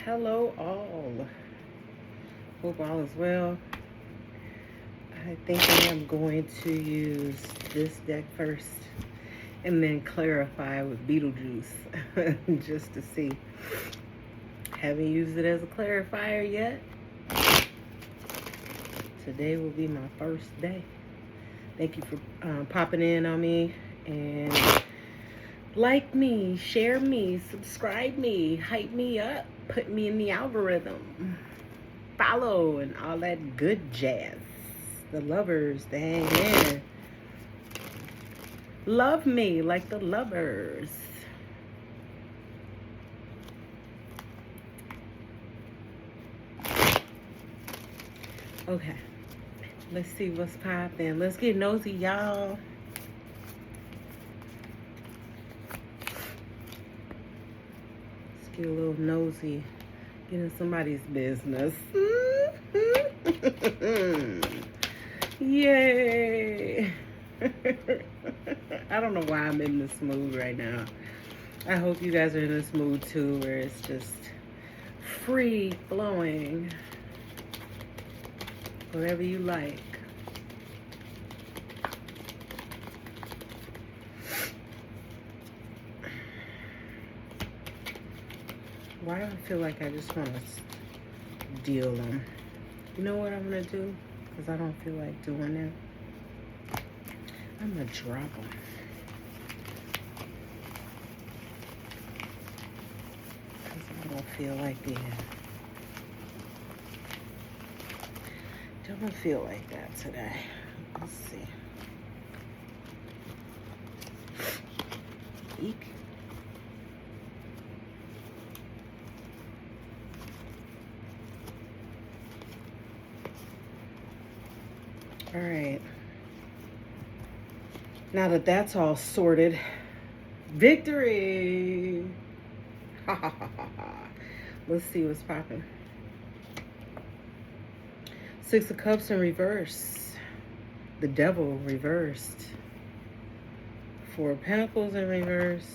Hello, all. Hope all is well. I think I am going to use this deck first and then clarify with Beetlejuice just to see. Haven't used it as a clarifier yet. Today will be my first day. Thank you for popping in on me and like me, share me, subscribe me, hype me up, put me in the algorithm, follow, and all that good jazz. The lovers, the hangman. Love me like the lovers. Okay, let's see what's popping. Let's get nosy, y'all. Get a little nosy, get in somebody's business. Yay! I don't know why I'm in this mood right now. I hope you guys are in this mood too, where it's just free flowing. Whatever you like. Why do I feel like I just want to deal them? You know what I'm going to do? Because I don't feel like doing that. I'm going to drop them. Because I don't feel like it. Don't feel like that today. Let's see. Eek. All right. Now that that's all sorted, victory! Ha ha ha ha ha. Let's see what's popping. Six of Cups in reverse. The Devil reversed. Four of Pentacles in reverse.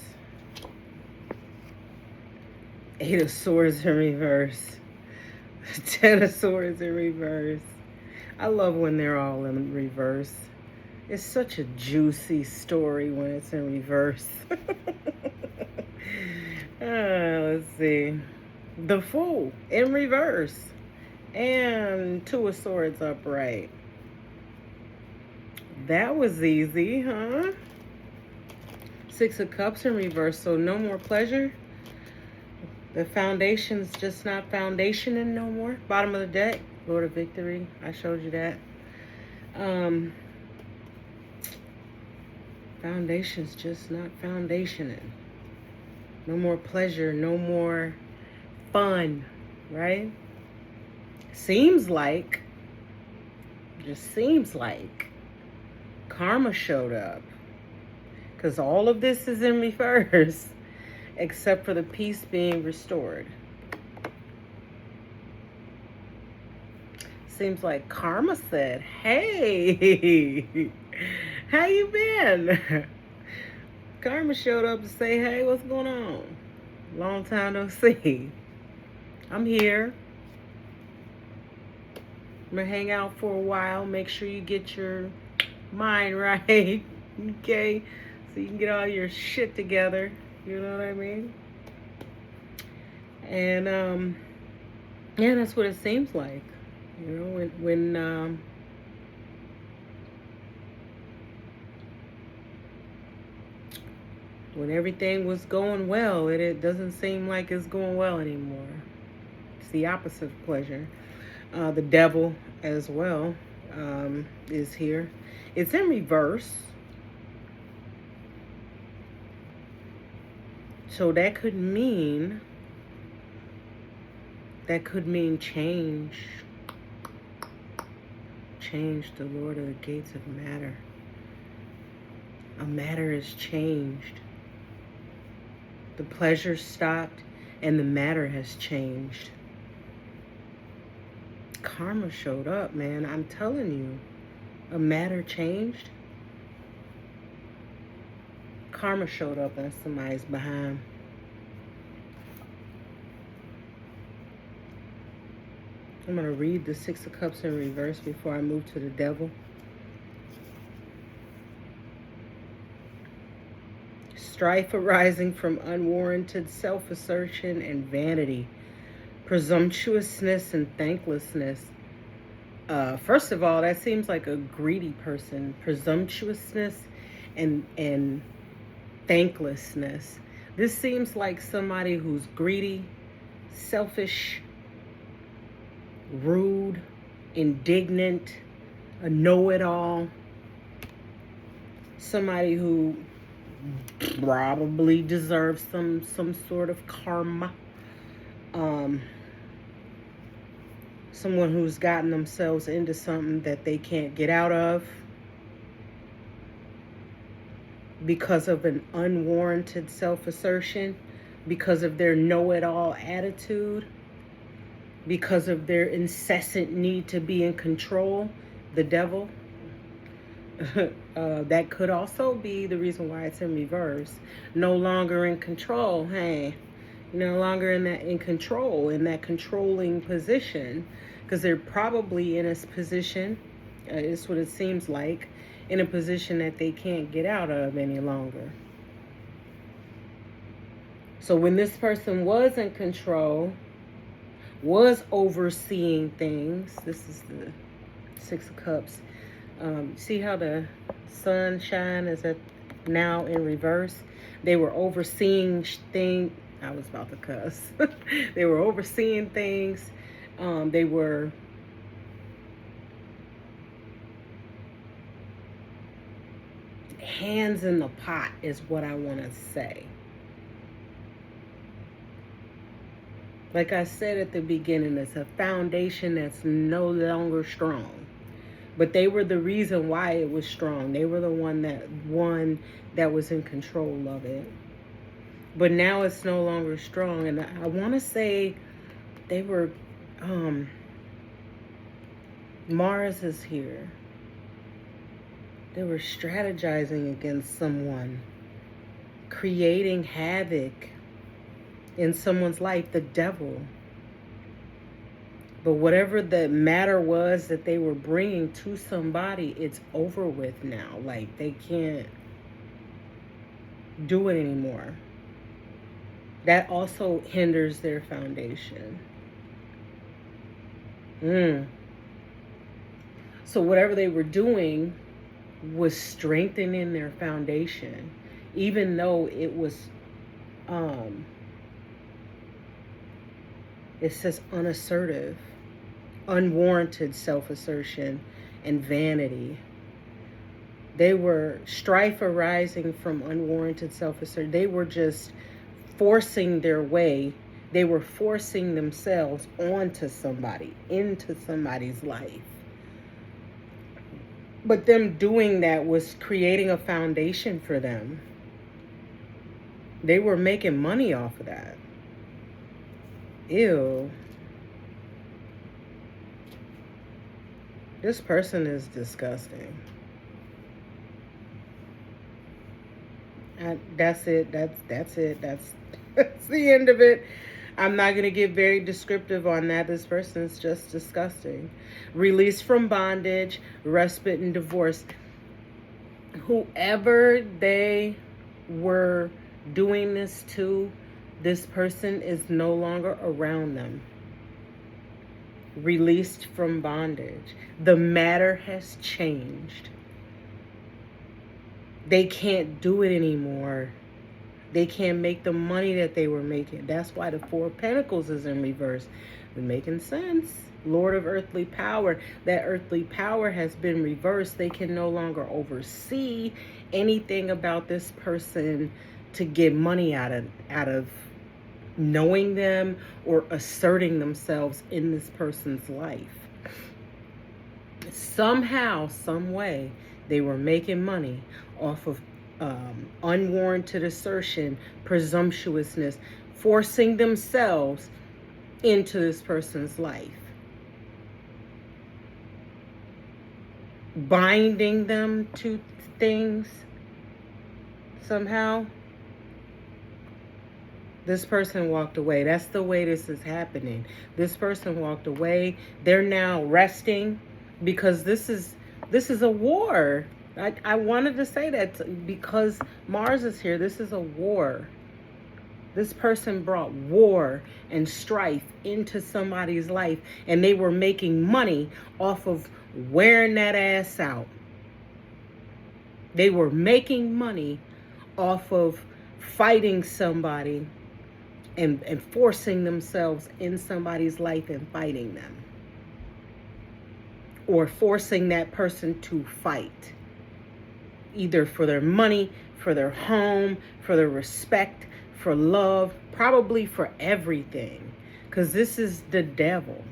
Eight of Swords in reverse. Ten of Swords in reverse. I love when they're all in reverse. It's such a juicy story when it's in reverse. Let's see. The Fool in reverse. And Two of Swords upright. That was easy, huh? Six of Cups in reverse, so no more pleasure. The foundation's just not foundationing no more. Bottom of the deck, Lord of Victory. I showed you that. Foundation's just not foundationing. No more pleasure, no more fun, right? Seems like, just seems like, karma showed up. Because all of this is in reverse, except for the peace being restored. Seems like karma said, hey, how you been? Karma showed up to say, hey, what's going on? Long time no see. I'm here. I'm going to hang out for a while. Make sure you get your mind right. Okay? So you can get all your shit together. You know what I mean? And, yeah, that's what it seems like. You know, when everything was going well, it doesn't seem like it's going well anymore. It's the opposite of pleasure. The Devil as well is here. It's in reverse. So that could mean change. Change, the Lord of the Gates of Matter. A matter is changed. The pleasure stopped and the matter has changed. Karma showed up, man. I'm telling you. A matter changed. Karma showed up on somebody's behind. I'm going to read the Six of Cups in reverse before I move to the Devil. Strife arising from unwarranted self-assertion and vanity, presumptuousness and thanklessness. First of all, that seems like a greedy person. Presumptuousness and thanklessness. This seems like somebody who's greedy, selfish, rude, indignant, a know-it-all. Somebody who probably deserves some sort of karma. Someone who's gotten themselves into something that they can't get out of because of an unwarranted self-assertion, because of their know-it-all attitude, because of their incessant need to be in control. The Devil. That could also be the reason why it's in reverse. No longer in control. Hey, no longer in control, in that controlling position, because they're probably in a position, it's what it seems like, in a position that they can't get out of any longer. So when this person was in control, was overseeing things, this is the Six of Cups. See how the sunshine is now in reverse? They were overseeing things. I was about to cuss. They were overseeing things. They were hands in the pot is what I want to say. Like I said at the beginning, it's a foundation that's no longer strong. But they were the reason why it was strong. They were the one that was in control of it. But now it's no longer strong. And I want to say they were, Mars is here. They were strategizing against someone, creating havoc in someone's life, the Devil. But whatever the matter was that they were bringing to somebody, it's over with now. Like, they can't do it anymore. That also hinders their foundation. So whatever they were doing was strengthening their foundation, even though it was, it says unassertive, unwarranted self-assertion and vanity. They were strife arising from unwarranted self-assertion. They were just forcing their way. They were forcing themselves onto somebody, into somebody's life. But them doing that was creating a foundation for them. They were making money off of that. Ew. This person is disgusting. That's it. That's it. That's the end of it. I'm not going to get very descriptive on that. This person is just disgusting. Release from bondage, respite, and divorce. Whoever they were doing this to, this person is no longer around them. Released from bondage. The matter has changed. They can't do it anymore. They can't make the money that they were making. That's why the Four of Pentacles is in reverse. It's making sense. Lord of earthly power. That earthly power has been reversed. They can no longer oversee anything about this person to get money out of knowing them or asserting themselves in this person's life. Somehow, some way, they were making money off of unwarranted assertion, presumptuousness, forcing themselves into this person's life, binding them to things somehow. This person walked away. That's the way this is happening. This person walked away. They're now resting because this is a war. I wanted to say that because Mars is here. This is a war. This person brought war and strife into somebody's life, and they were making money off of wearing that ass out. They were making money off of fighting somebody and forcing themselves in somebody's life and fighting them. Or forcing that person to fight. Either for their money, for their home, for their respect, for love, probably for everything. Because this is the devil.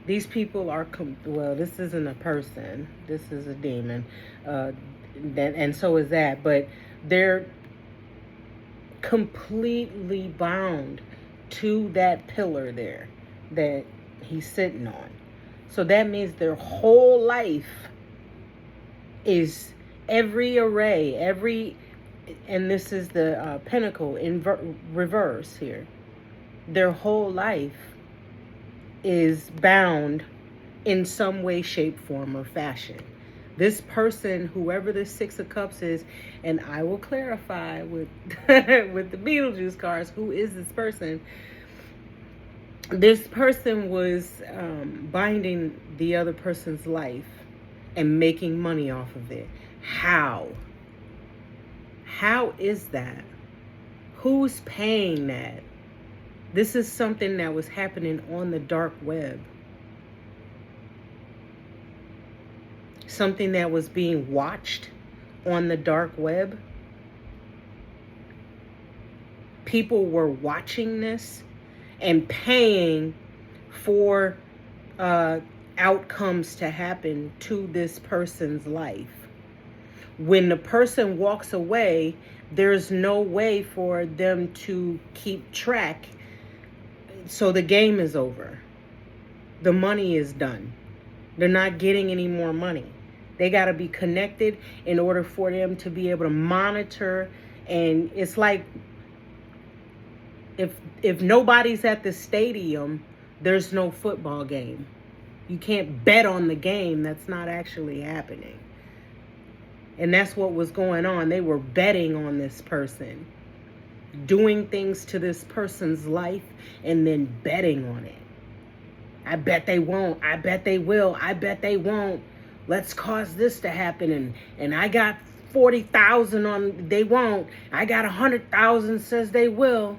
These people are, well, this isn't a person. This is a demon. And so is that. But they're completely bound to that pillar there that he's sitting on. So that means their whole life is every array, and this is the pentacle in reverse here. Their whole life is bound in some way, shape, form, or fashion. This person, whoever this Six of Cups is, and I will clarify with with the Beetlejuice cards, who is this person? This person was binding the other person's life and making money off of it. How? How is that? Who's paying that? This is something that was happening on the dark web. Something that was being watched on the dark web. People were watching this and paying for outcomes to happen to this person's life. When the person walks away, there's no way for them to keep track. So the game is over. The money is done. They're not getting any more money. They got to be connected in order for them to be able to monitor. And it's like if nobody's at the stadium, there's no football game. You can't bet on the game. That's not actually happening. And that's what was going on. They were betting on this person, doing things to this person's life, and then betting on it. I bet they won't. I bet they will. I bet they won't. Let's cause this to happen. And I got 40,000 on they won't. I got 100,000 says they will.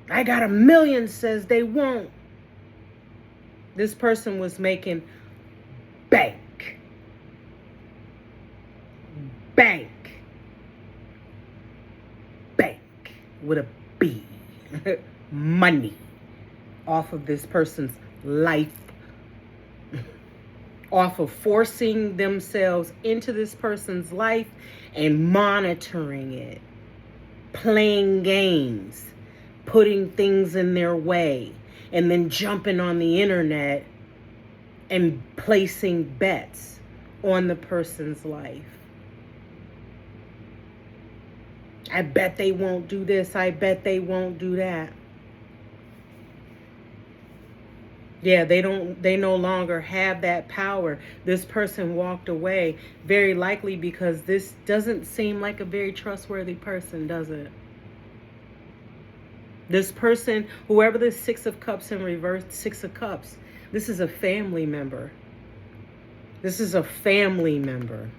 I got 1 million says they won't. This person was making bank. Bank. Bank with a B. Money off of this person's life. Off of forcing themselves into this person's life and monitoring it. Playing games. Putting things in their way. And then jumping on the internet and placing bets on the person's life. I bet they won't do this. I bet they won't do that. Yeah, they no longer have that power. This person walked away, very likely because this doesn't seem like a very trustworthy person, does it? This person, whoever the Six of Cups in reverse, Six of Cups, this is a family member. This is a family member.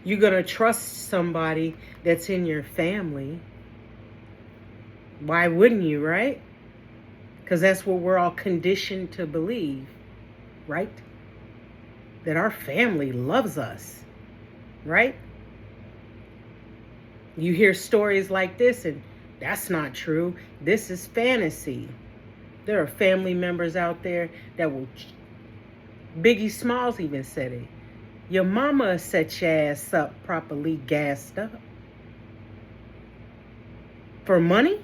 You're going to trust somebody that's in your family. Why wouldn't you, right? Because that's what we're all conditioned to believe, right? That our family loves us, right? You hear stories like this and that's not true. This is fantasy. There are family members out there that will... Biggie Smalls even said it. Your mama set your ass up properly gassed up. For money?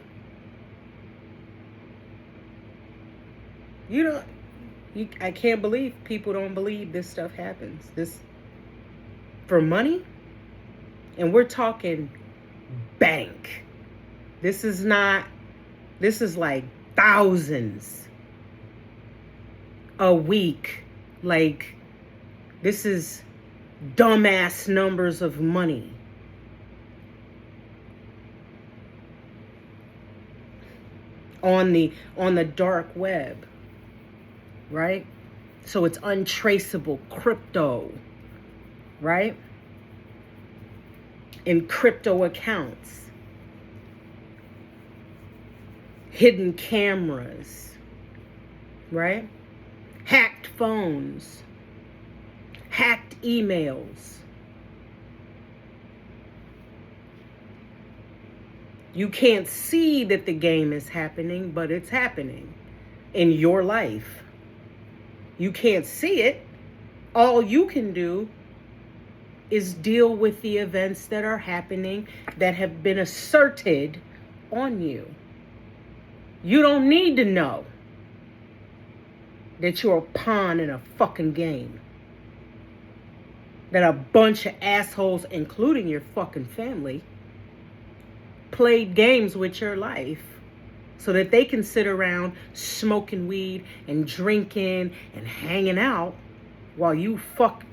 I can't believe people don't believe this stuff happens. for money. And we're talking bank. This is like thousands a week. Like, this is dumbass numbers of money. On the dark web, right? So it's untraceable crypto, right? In crypto accounts, hidden cameras, right? Hacked phones, hacked emails. You can't see that the game is happening, but it's happening in your life. You can't see it. All you can do is deal with the events that are happening that have been asserted on you. You don't need to know that you're a pawn in a fucking game. That a bunch of assholes, including your fucking family, played games with your life so that they can sit around smoking weed and drinking and hanging out while you fuck.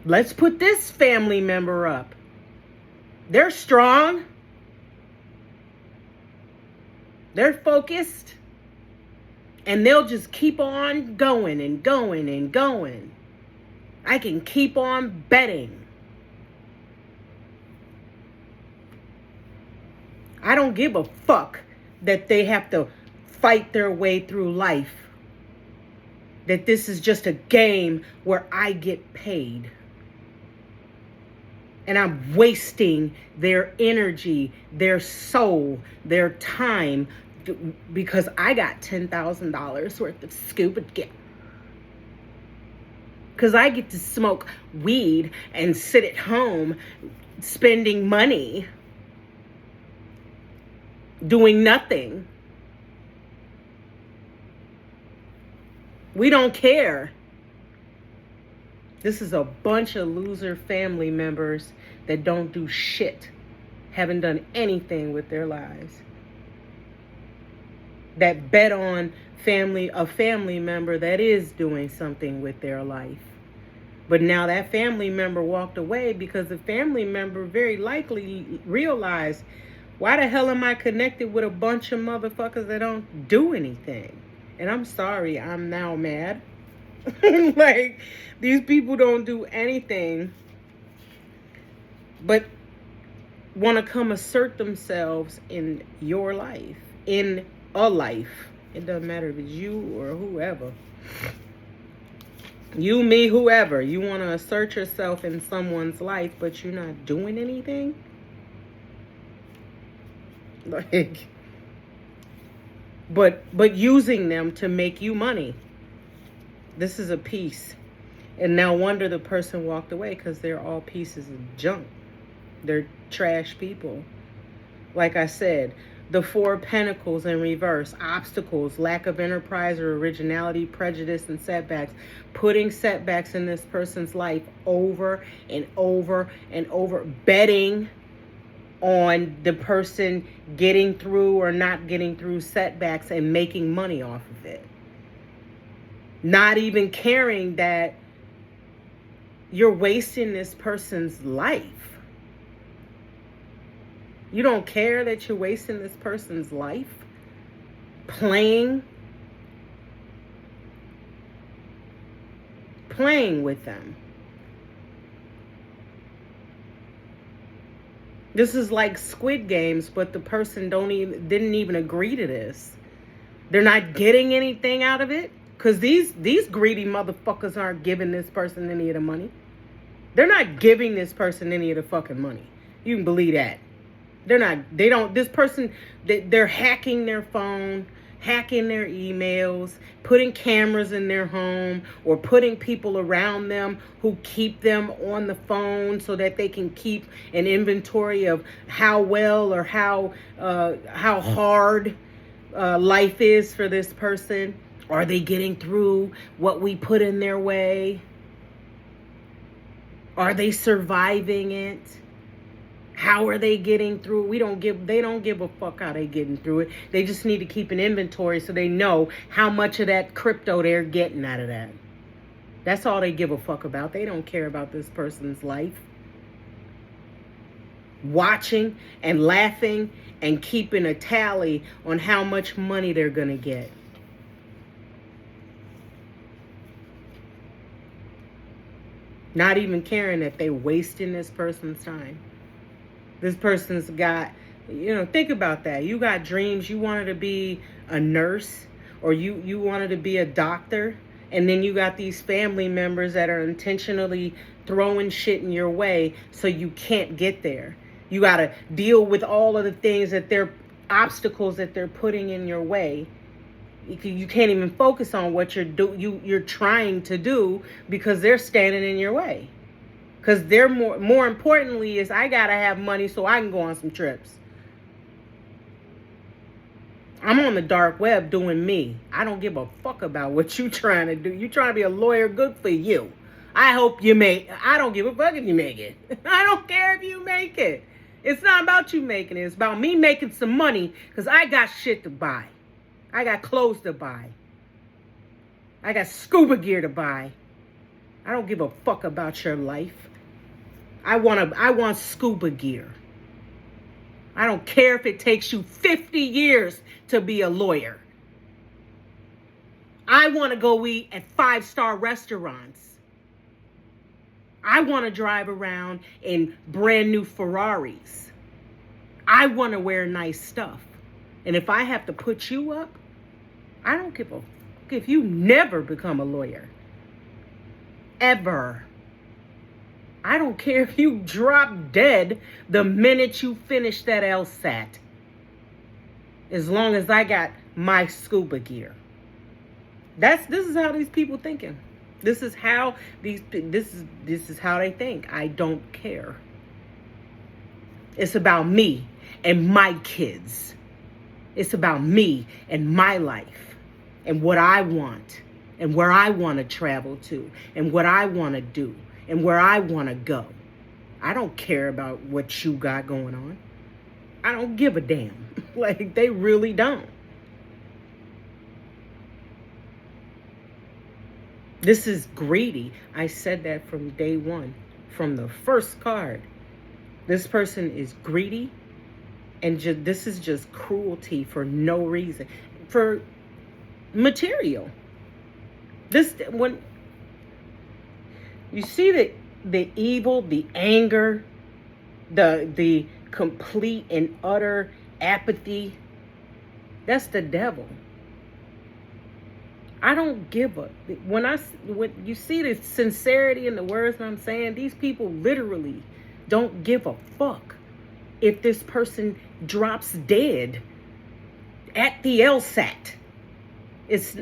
Let's put this family member up. They're strong. They're focused. And they'll just keep on going and going and going. I can keep on betting. I don't give a fuck that they have to fight their way through life. That this is just a game where I get paid. And I'm wasting their energy, their soul, their time because I got $10,000 worth of scuba gear. Because I get to smoke weed and sit at home spending money doing nothing. We don't care. This is a bunch of loser family members that don't do shit, haven't done anything with their lives, that bet on a family member that is doing something with their life. But now that family member walked away because the family member very likely realized, why the hell am I connected with a bunch of motherfuckers that don't do anything? And I'm sorry, I'm now mad. Like, these people don't do anything but want to come assert themselves in your life, in a life. It doesn't matter if it's you or whoever. You, me, whoever. You want to assert yourself in someone's life, but you're not doing anything? Like, but using them to make you money. This is a piece. And now wonder the person walked away because they're all pieces of junk. They're trash people. Like I said, the 4 pentacles in reverse, obstacles, lack of enterprise or originality, prejudice, and setbacks. Putting setbacks in this person's life over and over and over. Betting on the person getting through or not getting through setbacks and making money off of it. Not even caring that you're wasting this person's life. You don't care that you're wasting this person's life playing with them. This is like Squid Games, but the person didn't even agree to this. They're not getting anything out of it. Because these greedy motherfuckers aren't giving this person any of the money. They're not giving this person any of the fucking money. You can believe that. They're hacking their phone, hacking their emails, putting cameras in their home, or putting people around them who keep them on the phone so that they can keep an inventory of how well or how hard life is for this person. Are they getting through what we put in their way? Are they surviving it? How are they getting through? They don't give a fuck how they getting through it. They just need to keep an inventory so they know how much of that crypto they're getting out of that. That's all they give a fuck about. They don't care about this person's life. Watching and laughing and keeping a tally on how much money they're going to get. Not even caring that they're wasting this person's time. This person's got, think about that. You got dreams. You wanted to be a nurse, or you wanted to be a doctor. And then you got these family members that are intentionally throwing shit in your way so you can't get there. You got to deal with all of the things that obstacles that they're putting in your way. You can't even focus on what you're trying to do because they're standing in your way. Because they're more importantly is I got to have money so I can go on some trips. I'm on the dark web doing me. I don't give a fuck about what you trying to do. You trying to be a lawyer, good for you. I hope you I don't give a fuck if you make it. I don't care if you make it. It's not about you making it. It's about me making some money because I got shit to buy. I got clothes to buy. I got scuba gear to buy. I don't give a fuck about your life. I want scuba gear. I don't care if it takes you 50 years to be a lawyer. I want to go eat at 5-star restaurants. I want to drive around in brand new Ferraris. I want to wear nice stuff. And if I have to put you up, I don't give a fuck if you never become a lawyer. Ever. I don't care if you drop dead the minute you finish that LSAT. As long as I got my scuba gear. This is how these people thinking. This is how this is how they think. I don't care. It's about me and my kids. It's about me and my life and what I want and where I want to travel to and what I want to do and where I want to go. I don't care about what you got going on. I don't give a damn. Like, they really don't. This is greedy. I said that from day one, from the first card. This person is greedy, and this is just cruelty for no reason, for material. When you see the evil, the anger, the complete and utter apathy, that's the devil. I don't give a when you see the sincerity in the words I'm saying, these people literally don't give a fuck if this person drops dead at the LSAT. It's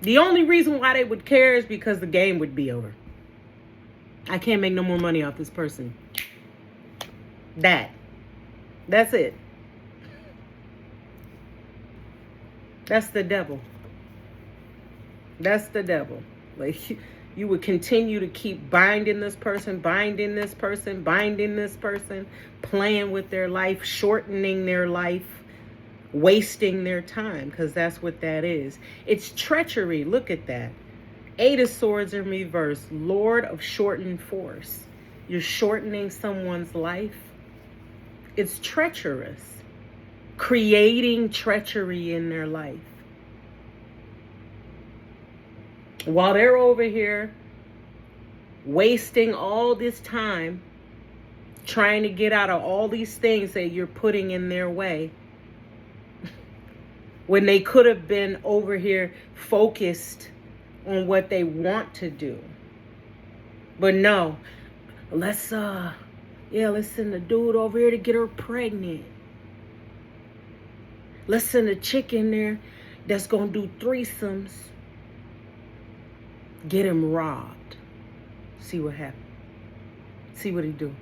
the only reason why they would care is because the game would be over. I can't make no more money off this person. That's it. That's the devil. That's the devil. Like, you would continue to keep binding this person, playing with their life, shortening their life, wasting their time, because that's what that is. It's treachery. Look at that. 8 of Swords in reverse. Lord of shortened force. You're shortening someone's life. It's treacherous. Creating treachery in their life. While they're over here wasting all this time trying to get out of all these things that you're putting in their way, when they could have been over here focused on what they want to do. But no, let's send the dude over here to get her pregnant. Let's send a chick in there that's gonna do threesomes. Get him robbed. See what happens. See what he do.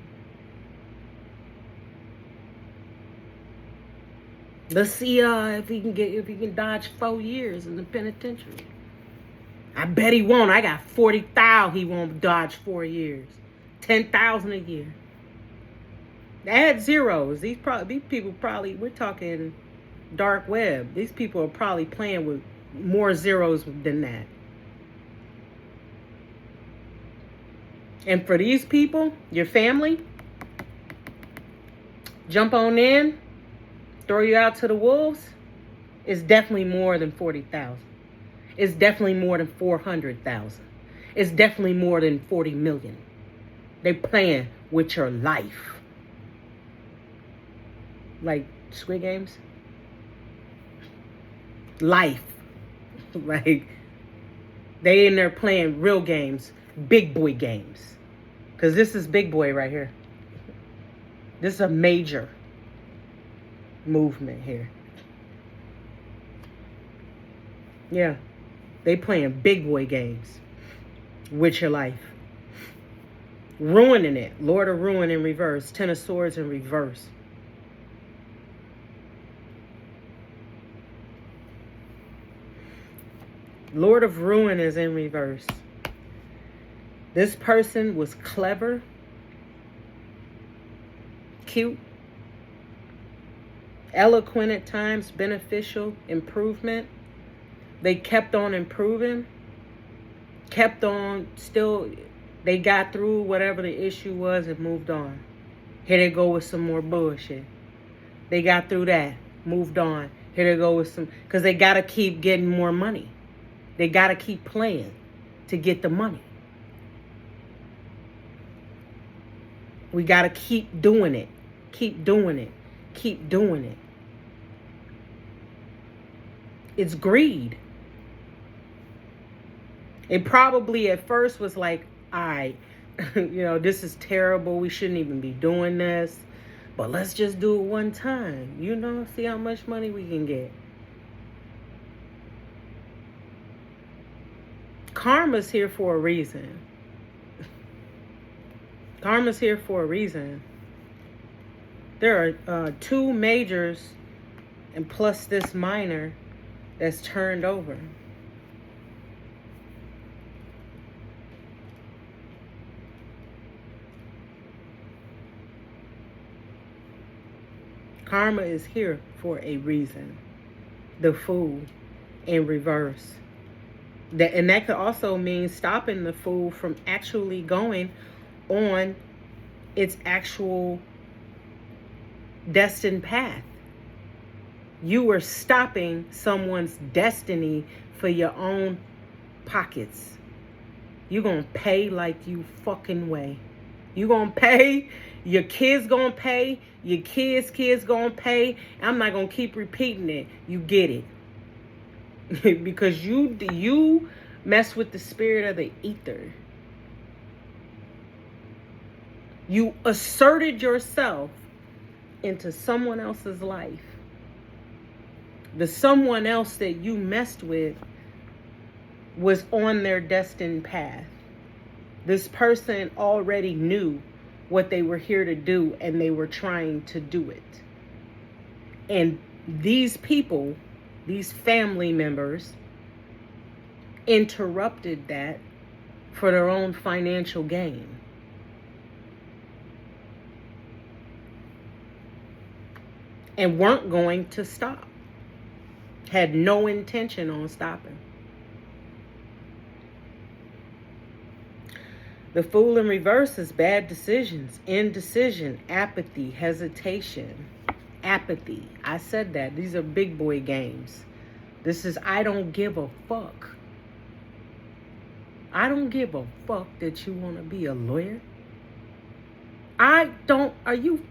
Let's see if he can dodge 4 years in the penitentiary. I bet he won't. I got 40,000. He won't dodge 4 years. 10,000 a year. Add zeros. These people probably, we're talking dark web. These people are probably playing with more zeros than that. And for these people, your family, jump on in, throw you out to the wolves, it's definitely more than 40,000. It's definitely more than 400,000. It's definitely more than 40 million. They playing with your life. Like Squid Games. Life. Like, they in there playing real games. Big boy games. Because this is big boy right here. This is a major movement here. Yeah. They playing big boy games with your life. Ruining it. Lord of Ruin in reverse. Ten of Swords in reverse. Lord of Ruin is in reverse. This person was clever, cute, eloquent at times, beneficial, improvement. They kept on improving, kept on still, they got through whatever the issue was and moved on. Here they go with some more bullshit. They got through that, moved on. Here they go with some, because they got to keep getting more money. They got to keep playing to get the money. We got to keep doing it. Keep doing it. Keep doing it. It's greed. It probably at first was like, all right, this is terrible. We shouldn't even be doing this. But let's just do it one time. See how much money we can get. Karma's here for a reason. Karma's here for a reason. There are two majors and plus this minor that's turned over. Karma is here for a reason. The Fool in reverse. And that could also mean stopping the Fool from actually going on its actual destined path. You were stopping someone's destiny for your own pockets. You're going to pay like you fucking weigh. You're going to pay. Your kids going to pay. Your kids going to pay. I'm not going to keep repeating it. You get it. Because you mess with the spirit of the ether. You asserted yourself into someone else's life. The someone else that you messed with was on their destined path. This person already knew what they were here to do, and they were trying to do it. And these people, these family members, interrupted that for their own financial gain. And weren't going to stop. Had no intention on stopping. The Fool in reverse is bad decisions, indecision, apathy, hesitation. Apathy. I said that. These are big boy games. This is I don't give a fuck. I don't give a fuck that you want to be a lawyer. Are you,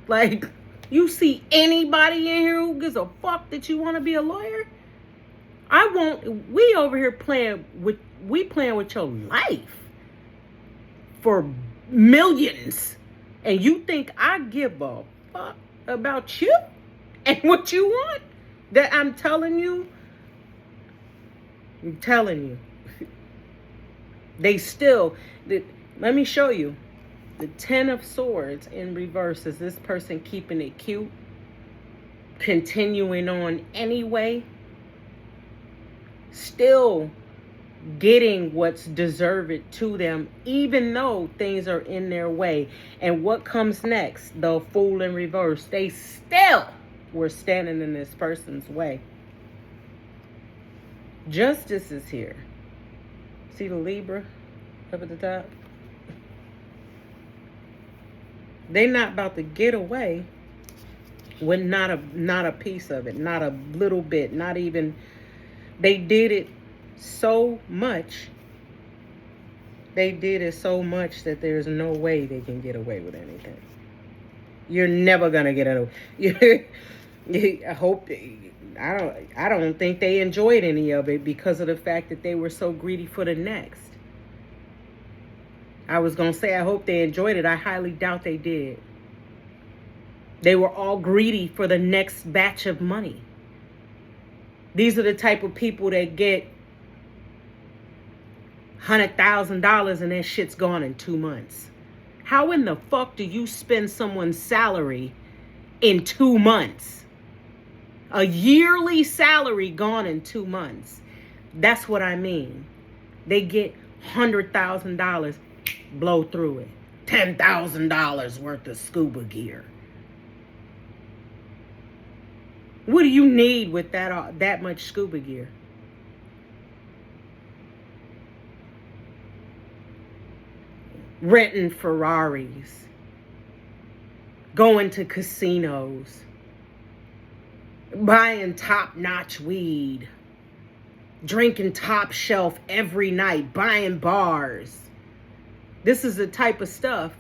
like, you see anybody in here who gives a fuck that you want to be a lawyer? We over here playing with your life for millions. And you think I give a fuck about you and what you want? That I'm telling you. Let me show you. The Ten of Swords in reverse is this person keeping it cute, continuing on anyway, still getting what's deserved to them, even though things are in their way. And what comes next? The fool in reverse. They still were standing in this person's way. Justice is here. See the Libra up at the top? They're not about to get away with not a piece of it, not a little bit, not even. They did it so much. They did it so much that there's no way they can get away with anything. You're never gonna get away. I hope. I don't think they enjoyed any of it because of the fact that they were so greedy for the next. I was gonna say I hope they enjoyed it. I highly doubt they did. They were all greedy for the next batch of money. These are the type of people that get $100,000 and that shit's gone in 2 months. How in the fuck do you spend someone's salary in 2 months? A yearly salary gone in 2 months. That's what I mean. They get $100,000, blow through it. $10,000 worth of scuba gear. What do you need with that much scuba gear? Renting Ferraris, going to casinos, buying top-notch weed, drinking top shelf every night, buying bars. This is the type of stuff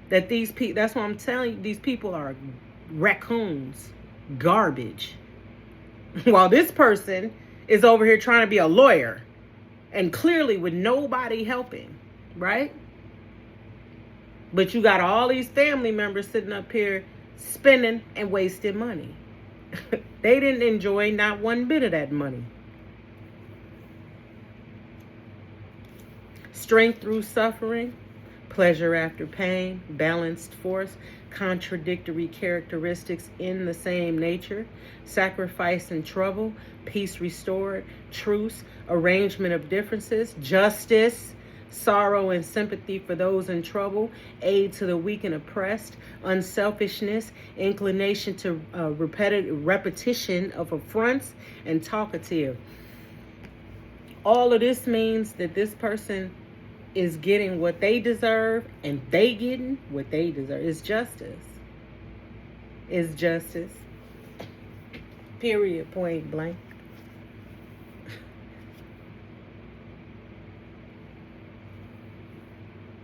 that these people, that's what I'm telling you, these people are raccoons, garbage. While this person is over here trying to be a lawyer and clearly with nobody helping, right? But you got all these family members sitting up here spending and wasting money. They didn't enjoy not one bit of that money. Strength through suffering, pleasure after pain, balanced force, contradictory characteristics in the same nature, sacrifice and trouble, peace restored, truce, arrangement of differences, justice, sorrow and sympathy for those in trouble, aid to the weak and oppressed, unselfishness, inclination to repetition of affronts, and talkative. All of this means that this person is getting what they deserve, and they getting what they deserve. It's justice. It's justice. Period. Point blank.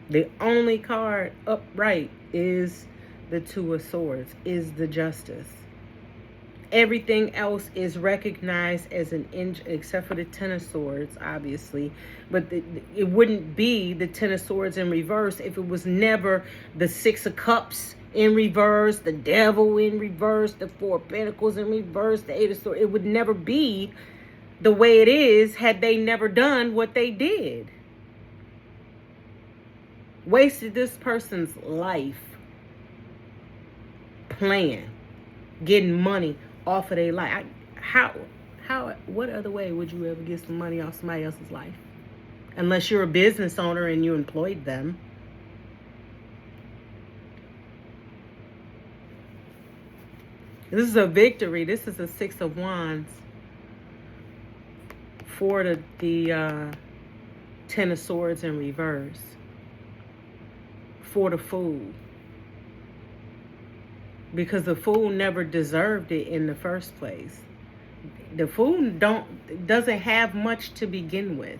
The only card upright is the Two of Swords, is the Justice. Everything else is recognized as an except for the Ten of Swords, obviously. But it wouldn't be the Ten of Swords in reverse if it was never the Six of Cups in reverse, the Devil in reverse, the Four of Pentacles in reverse, the Eight of Swords. It would never be the way it is had they never done what they did. Wasted this person's life playing, getting money off of their life. What other way would you ever get some money off somebody else's life? Unless you're a business owner and you employed them. This is a victory. This is a Six of Wands for the Ten of Swords in reverse. For the Fool. Because the Fool never deserved it in the first place. The Fool doesn't have much to begin with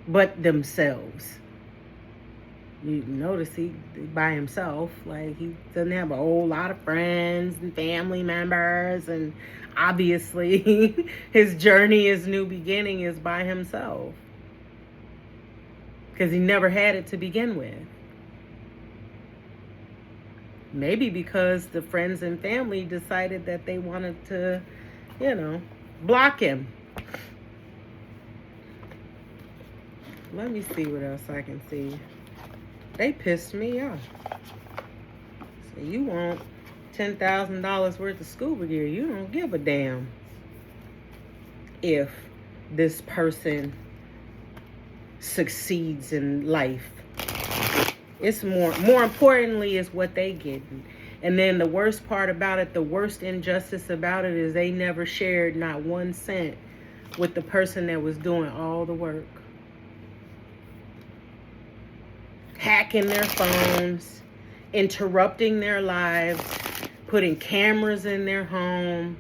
but themselves. You notice he by himself, like he doesn't have a whole lot of friends and family members, and obviously his journey, his new beginning is by himself. Because he never had it to begin with. Maybe because the friends and family decided that they wanted to, block him. Let me see what else I can see. They pissed me off. So you want $10,000 worth of scuba gear. You don't give a damn if this person succeeds in life. It's more importantly is what they get. And then the worst part about it, the worst injustice about it is they never shared not 1 cent with the person that was doing all the work. Hacking their phones, interrupting their lives, putting cameras in their home,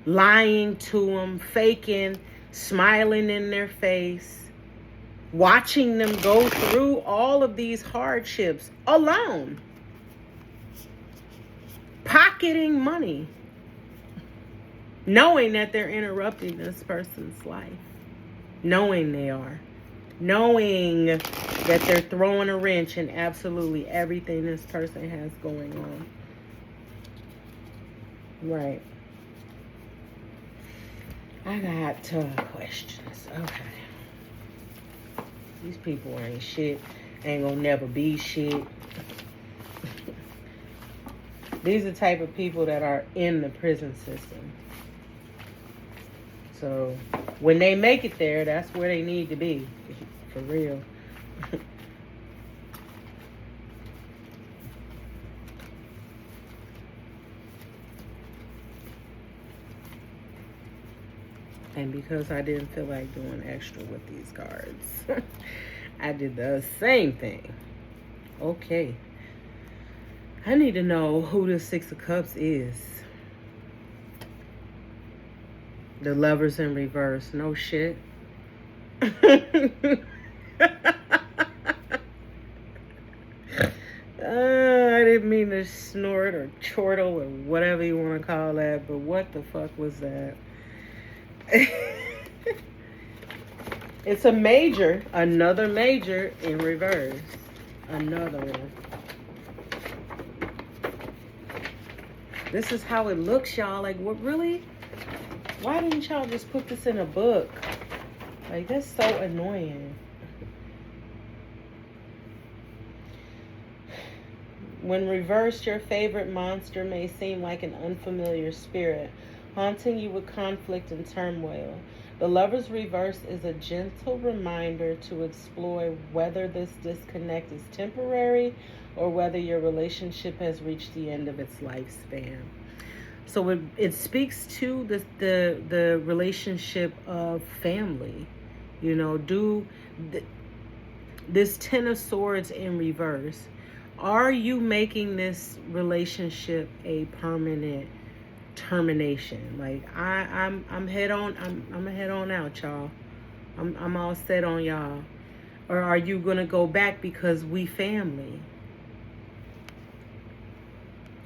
lying to them, faking, smiling in their face, watching them go through all of these hardships alone, pocketing money, knowing that they're interrupting this person's life, knowing that they're throwing a wrench in absolutely everything this person has going on. Right. I got questions. Okay. These people ain't shit. Ain't gonna never be shit. These are the type of people that are in the prison system. So when they make it there, that's where they need to be. For real. And because I didn't feel like doing extra with these cards, I did the same thing. Okay. I need to know who the Six of Cups is. The Lovers in reverse. No shit. I didn't mean to snort or chortle or whatever you want to call that, but what the fuck was that? It's a major, another major in reverse. Another one. This is how it looks, y'all. Like, what, really? Why didn't y'all just put this in a book? Like, that's so annoying. When reversed, your favorite monster may seem like an unfamiliar spirit, haunting you with conflict and turmoil. The Lover's reverse is a gentle reminder to explore whether this disconnect is temporary or whether your relationship has reached the end of its lifespan. So it speaks to the relationship of family. You know, this Ten of Swords in reverse. Are you making this relationship a permanent termination? Like, I'm head on. I'm a head on out, y'all. I'm all set on y'all. Or are you gonna go back because we family?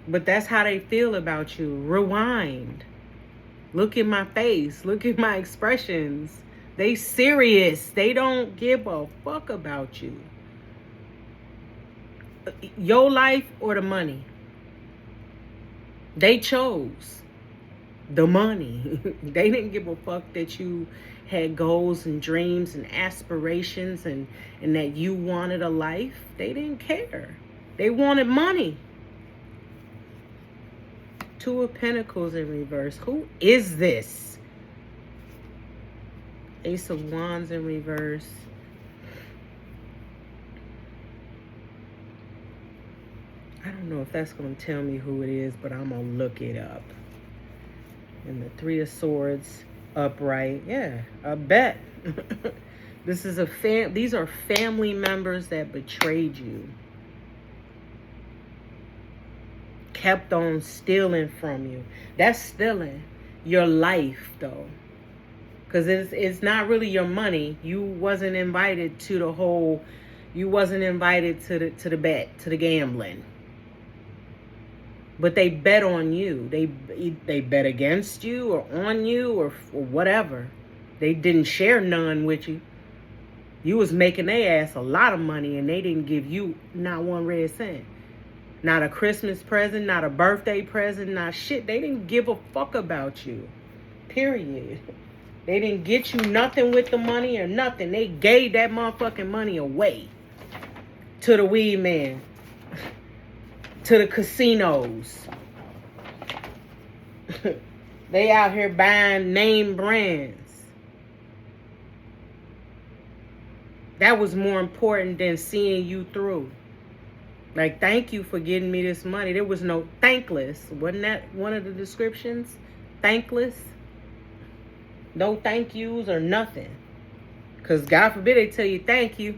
But that's how they feel about you. Rewind. Look in my face. Look at my expressions. They serious. They don't give a fuck about you. Your life or the money. They chose the money. They didn't give a fuck that you had goals and dreams and aspirations and that you wanted a life. They didn't care. They wanted money. Two of Pentacles in reverse. Who is this? Ace of Wands in reverse. I don't know if that's going to tell me who it is, but I'm going to look it up. And the Three of Swords upright. Yeah, I bet. This is these are family members that betrayed you. Kept on stealing from you. That's stealing your life, though. Because it's not really your money. You wasn't invited to the whole, you wasn't invited to the bet, to the gambling. But they bet on you. They bet against you or on you or whatever. They didn't share none with you. You was making their ass a lot of money and they didn't give you not one red cent. Not a Christmas present, not a birthday present, not shit. They didn't give a fuck about you. Period. They didn't get you nothing with the money or nothing. They gave that motherfucking money away to the weed man. To the casinos. They out here buying name brands. That was more important than seeing you through. Like, thank you for getting me this money. There was no thankless. Wasn't that one of the descriptions? Thankless. No thank yous or nothing. Because God forbid they tell you thank you.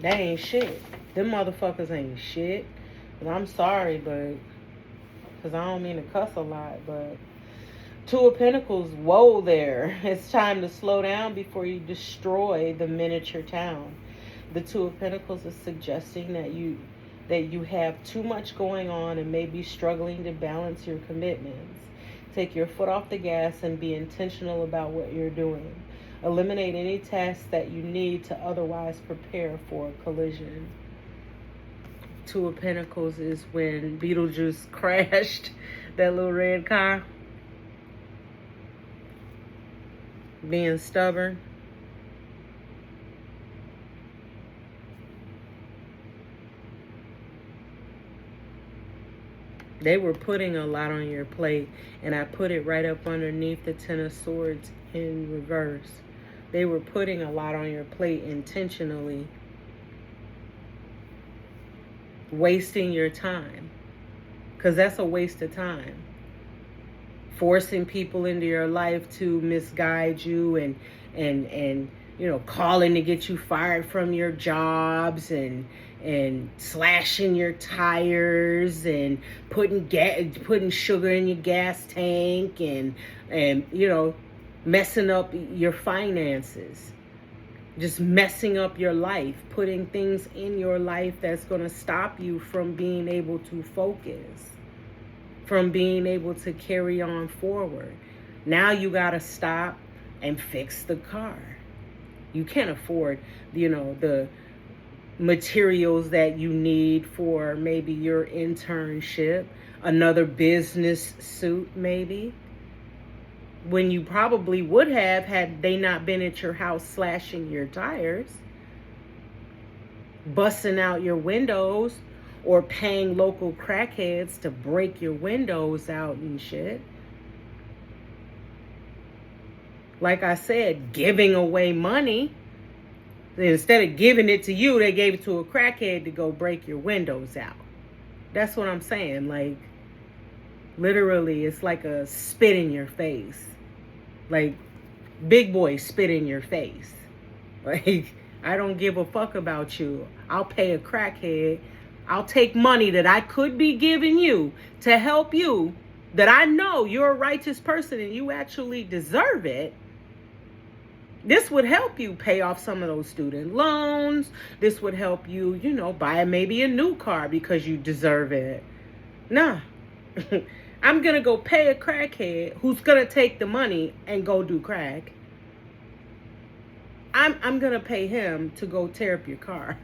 That ain't shit. Them motherfuckers ain't shit. And I'm sorry, but... because I don't mean to cuss a lot, but... Two of Pentacles, whoa there. It's time to slow down before you destroy the miniature town. The Two of Pentacles is suggesting that you have too much going on and may be struggling to balance your commitments. Take your foot off the gas and be intentional about what you're doing. Eliminate any tasks that you need to otherwise prepare for a collision. Two of Pentacles is when Beetlejuice crashed that little red car. Being stubborn. They were putting a lot on your plate, and I put it right up underneath the Ten of Swords in reverse. They were putting a lot on your plate intentionally, wasting your time, because that's a waste of time. Forcing people into your life to misguide you and you know, calling to get you fired from your jobs and slashing your tires and putting sugar in your gas tank and you know, messing up your finances, just messing up your life, putting things in your life that's going to stop you from being able to focus, from being able to carry on forward. Now you got to stop and fix the car. You can't afford, you know, the materials that you need for maybe your internship, another business suit maybe, when you probably would have had they not been at your house slashing your tires, busting out your windows, or paying local crackheads to break your windows out and shit. Like I said, giving away money. Instead of giving it to you, they gave it to a crackhead to go break your windows out. That's what I'm saying. Like, literally, it's like a spit in your face. Like, big boy spit in your face. Like, I don't give a fuck about you. I'll pay a crackhead. I'll take money that I could be giving you to help you, that I know you're a righteous person and you actually deserve it. This would help you pay off some of those student loans. This would help you, you know, buy maybe a new car because you deserve it. Nah. I'm going to go pay a crackhead who's going to take the money and go do crack. I'm going to pay him to go tear up your car.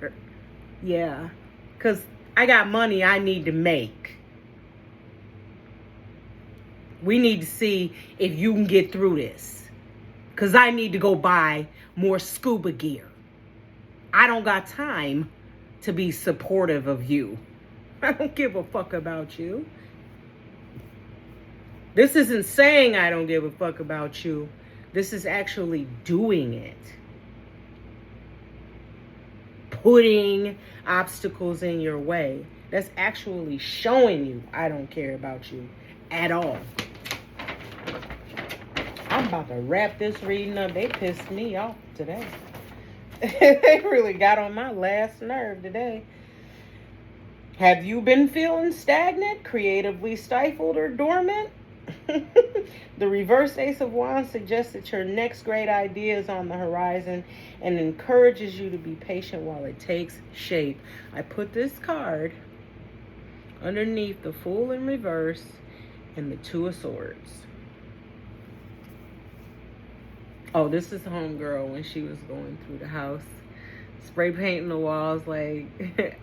Yeah. Because I got money I need to make. We need to see if you can get through this. Because I need to go buy more scuba gear. I don't got time to be supportive of you. I don't give a fuck about you. This isn't saying I don't give a fuck about you. This is actually doing it. Putting obstacles in your way. That's actually showing you I don't care about you at all. I'm about to wrap this reading up. They pissed me off today. They really got on my last nerve today. Have you been feeling stagnant, creatively stifled, or dormant? The reverse Ace of Wands suggests that your next great idea is on the horizon and encourages you to be patient while it takes shape. I put this card underneath the Fool in reverse and the Two of Swords. Oh, this is Homegirl when she was going through the house, spray painting the walls like,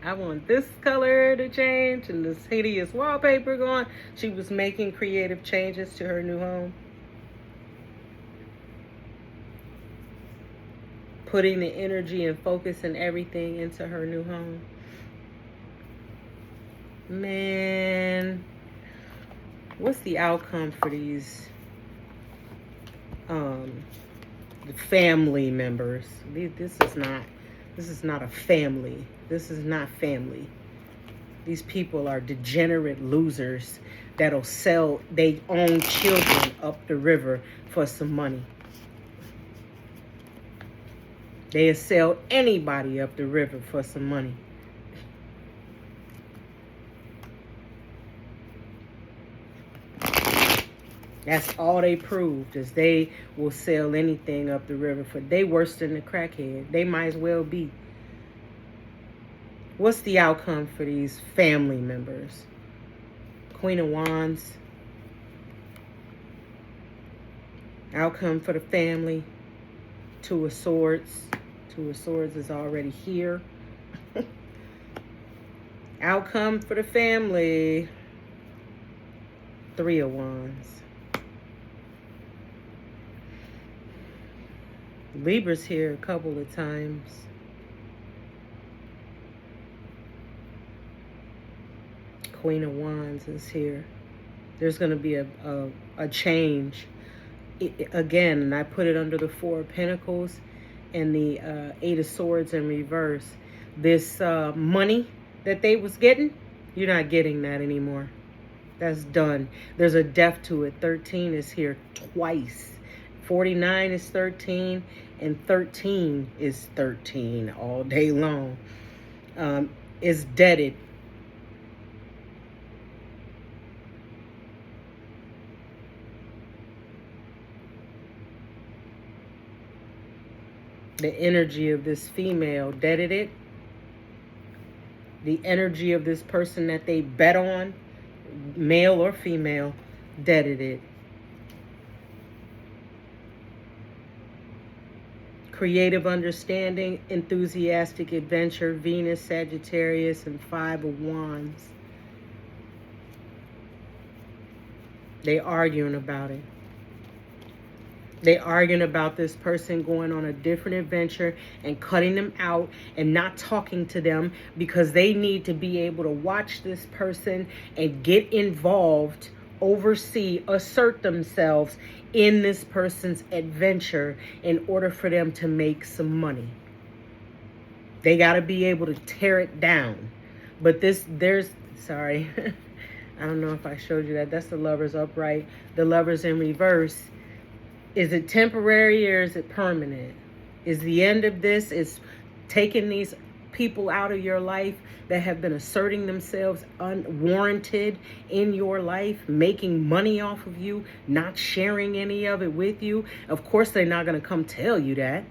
I want this color to change and this hideous wallpaper going. She was making creative changes to her new home. Putting the energy and focus and everything into her new home. Man, What's the outcome for these the family members? This is not a family. This is not family. These people are degenerate losers that'll sell their own children up the river for some money. They'll sell anybody up the river for some money. That's all they proved, is they will sell anything up the river for. They worse than the crackhead. They might as well be. What's the outcome for these family members? Queen of Wands. Outcome for the family. Two of Swords. Two of Swords is already here. Outcome for the family. Three of Wands. Libra's here a couple of times. Queen of Wands is here. There's going to be a change. Again, and I put it under the Four of Pentacles and the Eight of Swords in reverse. This money that they was getting, you're not getting that anymore. That's done. There's a death to it. 13 is here twice. 49 is 13, and 13 is 13 all day long. It's deaded. The energy of this female deaded it. The energy of this person that they bet on, male or female, deaded it. Creative understanding, enthusiastic adventure, Venus, Sagittarius, and Five of Wands. They arguing about it. They arguing about this person going on a different adventure and cutting them out and not talking to them because they need to be able to watch this person and get involved, oversee, assert themselves in this person's adventure in order for them to make some money. They got to be able to tear it down. But sorry, I don't know if I showed you that. That's the Lovers upright. The Lovers in reverse. Is it temporary or is it permanent? Is the end of this is taking these people out of your life that have been asserting themselves unwarranted in your life, making money off of you, not sharing any of it with you? Of course, they're not going to come tell you that.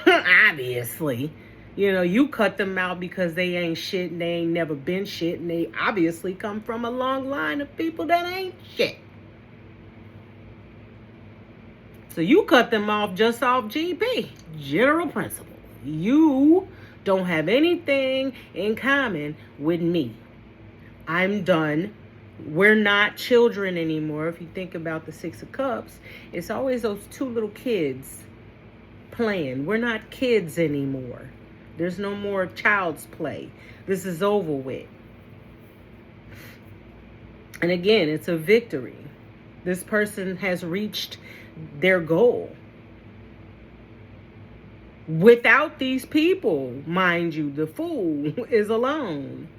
Obviously. You know, you cut them out because they ain't shit and they ain't never been shit, and they obviously come from a long line of people that ain't shit. So you cut them off just off GP, general principle. You don't have anything in common with me. I'm done. We're not children anymore. If you think about the Six of Cups, it's always those two little kids playing. We're not kids anymore. There's no more child's play. This is over with. And again, it's a victory. This person has reached their goal. Without these people, mind you, the Fool is alone.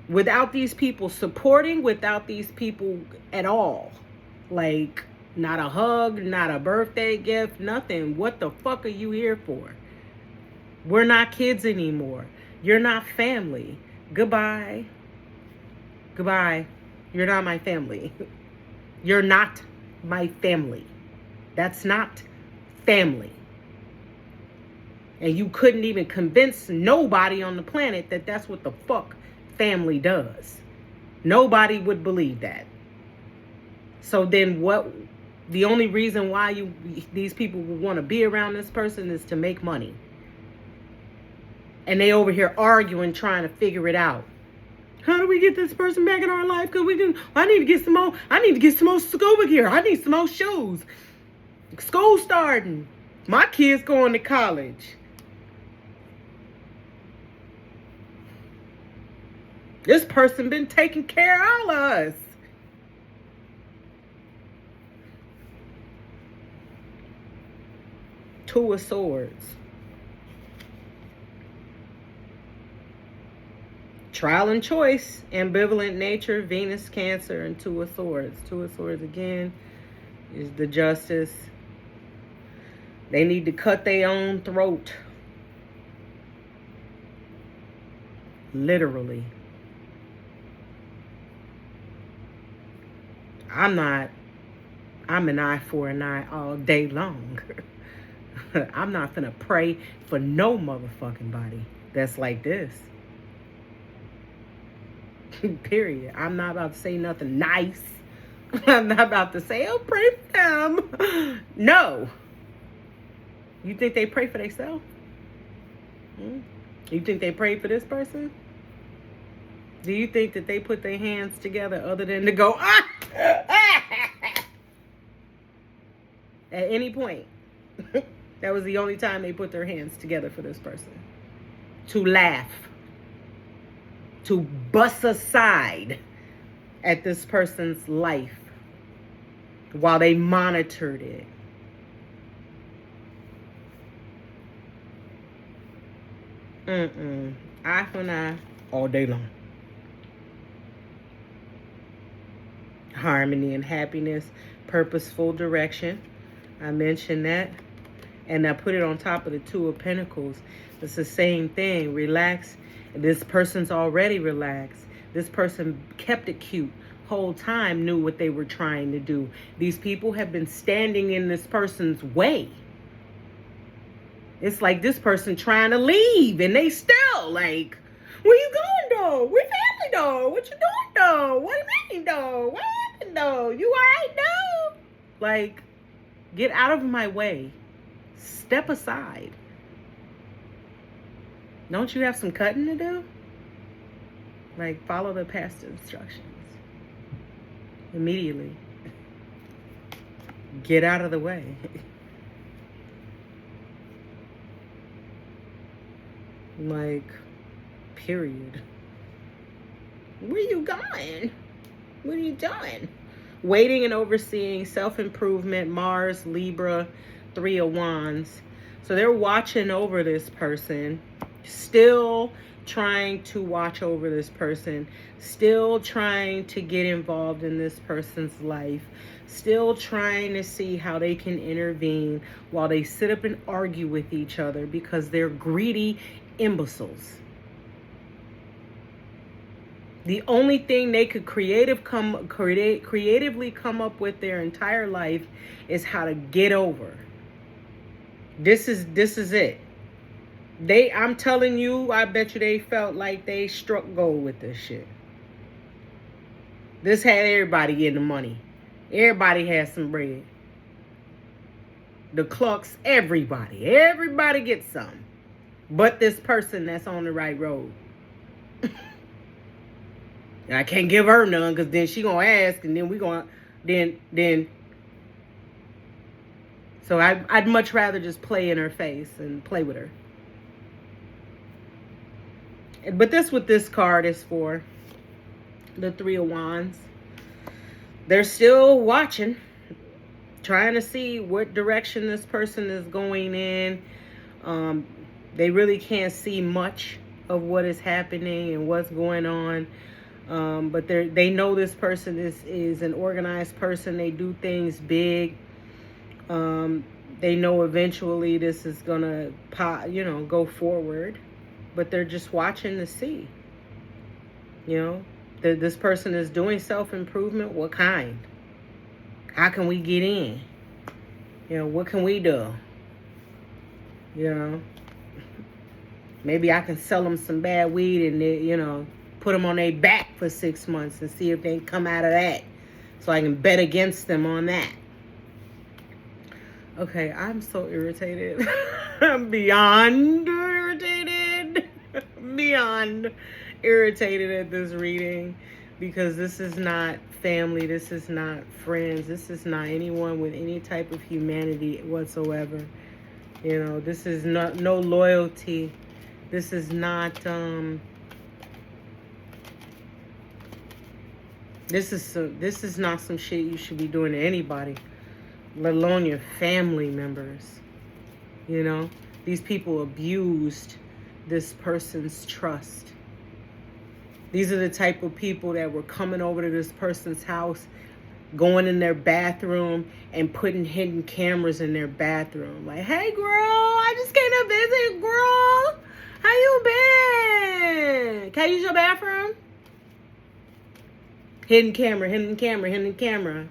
Without these people supporting, without these people at all. Like, not a hug, not a birthday gift, nothing. What the fuck are you here for? We're not kids anymore. You're not family. Goodbye. Goodbye. You're not my family. You're not my family. That's not family. And you couldn't even convince nobody on the planet that that's what the fuck family does. Nobody would believe that. So then what? The only reason why these people would want to be around this person is to make money. And they over here arguing, trying to figure it out. How do we get this person back in our life? Cause I need to get some more scuba gear. I need some more shoes. School starting. My kids going to college. This person been taking care of all of us. Two of Swords. Trial and choice, ambivalent nature, Venus, Cancer, and Two of Swords. Two of Swords again is the Justice. They need to cut their own throat. Literally. I'm an eye for an eye all day long. I'm not gonna pray for no motherfucking body that's like this. Period. I'm not about to say nothing nice. I'm not about to say, oh, pray for them. No. You think they pray for themselves? You think they pray for this person? Do you think that they put their hands together other than to go, ah! At any point? That was the only time they put their hands together for this person. To laugh. To bust aside at this person's life while they monitored it. Eye for an eye all day long. Harmony and happiness, purposeful direction. I mentioned that. And I put it on top of the Two of Pentacles. It's the same thing. Relax. This person's already relaxed. This person kept it cute. Whole time knew what they were trying to do. These people have been standing in this person's way. It's like this person trying to leave and they still like, where you going though? We're family though. What you doing though? What do you mean though? What happened though? You alright though? Like, get out of my way. Step aside. Don't you have some cutting to do? Like, follow the past instructions. Immediately. Get out of the way. Like, period. Where you going? What are you doing? Waiting and overseeing, self-improvement, Mars, Libra, Three of Wands. So they're watching over this person, still trying to watch over this person, still trying to get involved in this person's life, still trying to see how they can intervene while they sit up and argue with each other because they're greedy imbeciles. The only thing they could creatively come up with their entire life is how to get over. This is it. I'm telling you, I bet you they felt like they struck gold with this shit. This had everybody getting the money. Everybody had some bread. The clucks, everybody. Everybody gets some. But this person that's on the right road. And I can't give her none because then she gonna ask and then we gonna then so I'd much rather just play in her face and play with her. But that's what this card is for. The Three of Wands. They're still watching, trying to see what direction this person is going in. They really can't see much of what is happening and what's going on. But they know this person is an organized person. They do things big. They know eventually this is gonna go forward. But they're just watching to see. This person is doing self-improvement. What kind? How can we get in? What can we do? Maybe I can sell them some bad weed and put them on their back for 6 months and see if they can come out of that. So I can bet against them on that. Okay, I'm so irritated. I'm beyond irritated. Beyond irritated at this reading. Because this is not family. This is not friends. This is not anyone with any type of humanity whatsoever. This is no loyalty. This is not... This is not some shit you should be doing to anybody, let alone your family members. You know, these people abused this person's trust. These are the type of people that were coming over to this person's house, going in their bathroom and putting hidden cameras in their bathroom. Like, hey, girl, I just came to visit, girl. How you been? Can I use your bathroom? Hidden camera, hidden camera, hidden camera.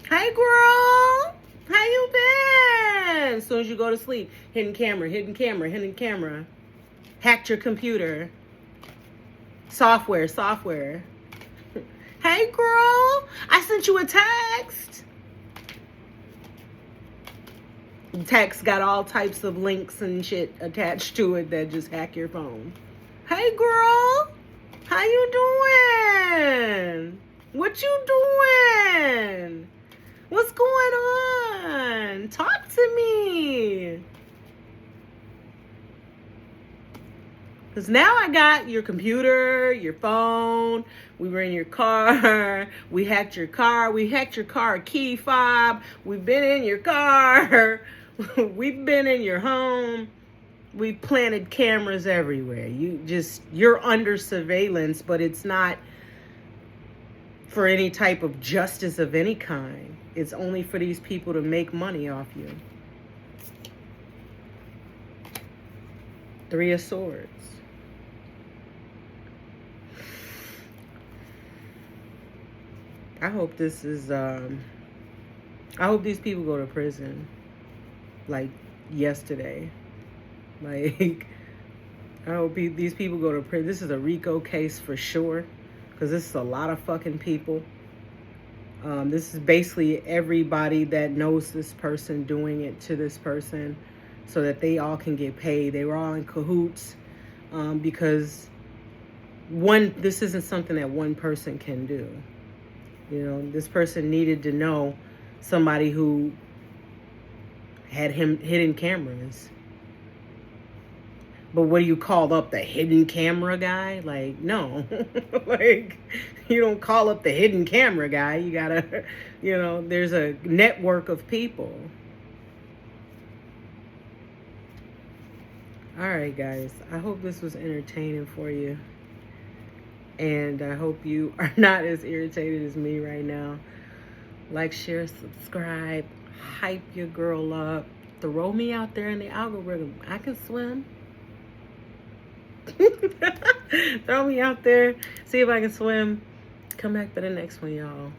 Hey, girl. How you been? As soon as you go to sleep, hidden camera, hidden camera, hidden camera. Hacked your computer. Software. Hey, girl. I sent you a text. The text got all types of links and shit attached to it that just hack your phone. Hey, girl. How you doing? What you doing? What's going on? Talk to me. Because now I got your computer, your phone. We were in your car. We hacked your car. We hacked your car key fob. We've been in your car. We've been in your home. We planted cameras everywhere. You're under surveillance, but it's not for any type of justice of any kind. It's only for these people to make money off you. Three of Swords. I hope this is, I hope these people go to prison, like, yesterday. Like, I hope these people go to prison. This is a RICO case for sure, because this is a lot of fucking people. This is basically everybody that knows this person doing it to this person so that they all can get paid. They were all in cahoots, because this isn't something that one person can do. You know, this person needed to know somebody who had hidden cameras. But what do you call up the hidden camera guy? Like, no. Like, you don't call up the hidden camera guy. You gotta, you know, there's a network of people. All right, guys. I hope this was entertaining for you. And I hope you are not as irritated as me right now. Like, share, subscribe, hype your girl up. Throw me out there in the algorithm. I can swim. Throw me out there. See if I can swim. Come back for the next one, y'all.